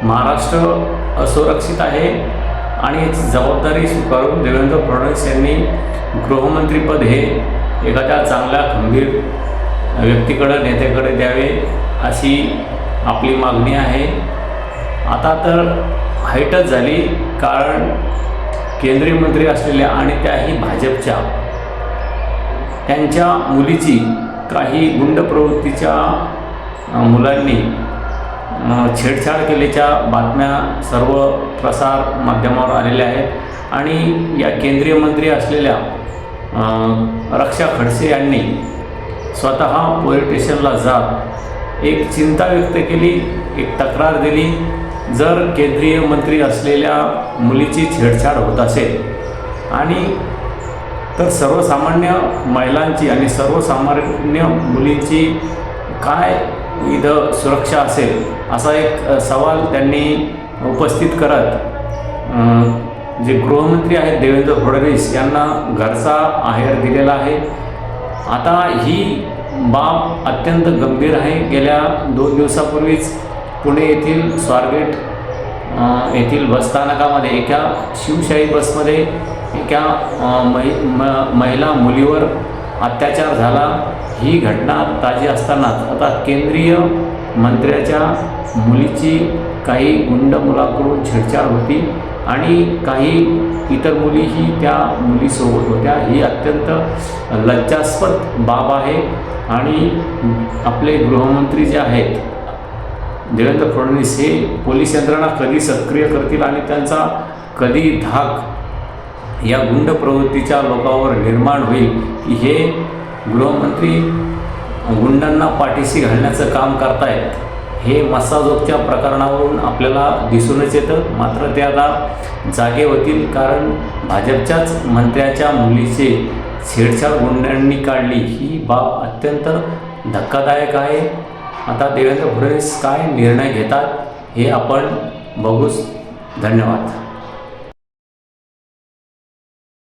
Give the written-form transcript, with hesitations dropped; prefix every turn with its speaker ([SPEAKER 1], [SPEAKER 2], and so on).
[SPEAKER 1] महाराष्ट्र असुरक्षित आहे आणि याची जबाबदारी स्वीकारून देवेंद्र फडणवीस यांनी गृहमंत्रीपद हे एखाद्या चांगल्या खंबीर व्यक्तीकडे नेत्याकडे द्यावे अशी आपली मागणी आहे। आता तर हाईटच झाली, कारण केंद्रीय मंत्री असलेल्या आणि त्याही भाजपच्या त्यांच्या मुलीची काही गुंड प्रवृत्तीच्या मुलांनी छेडछाड केल्याच्या बातम्या सर्व प्रसार माध्यमावर आलेल्या आहेत आणि या केंद्रीय मंत्री असलेल्या रक्षा खडसे यांनी स्वतः पोलीस स्टेशनला जात एक चिंता व्यक्त केली, एक तक्रार दिली। जर केंद्रीय मंत्री असलेल्या मुलीची छेडछाड होत असेल आणि तर सर्वसामान्य महिलांची आणि सर्वसामान्य मुलींची काय इथं सुरक्षा असेल असा एक सवाल त्यांनी उपस्थित करत जे गृहमंत्री आहेत देवेंद्र फडणवीस यांना घरचा आहेर दिलेला आहे। आता ही बाब अत्यंत गंभीर आहे। गेल्या 2 दिवसापूर्वीच पुणे येथील स्वारगेट येथील बसस्थानकामध्ये एका शिवशाही बसमध्ये एका महिला मुलीवर अत्याचार झाला। ही घटना ताजी असतानाच आता केंद्रीय मंत्र्याच्या मुलीची काही गुंड मुलाकडून छेडछाड होती आणि काही इतर मुलीही त्या मुलीसोबत होत्या। ही अत्यंत लज्जास्पद बाब आहे आणि आपले गृहमंत्री जे आहेत देवेंद्र फडणवीस हे पोलीस यंत्रणा कधी सक्रिय करतील आणि त्यांचा कधी धाक या गुंड प्रवृत्तीच्या लोकांवर निर्माण होईल की हे गृहमंत्री गुंडांना पाठीशी घालण्याचं काम करतायत, हे मस्साजोगच्या प्रकरणावरून आपल्याला दिसूनच येतं। मात्र ते आता जागे होतील, कारण भाजपच्याच मंत्र्याच्या मुलीचे छेडछाड गुंडांनी काढली ही बाब अत्यंत धक्कादायक आहे। आता देवेंद्र फडणवीस काय निर्णय घेतात हे आपण बघूच। धन्यवाद।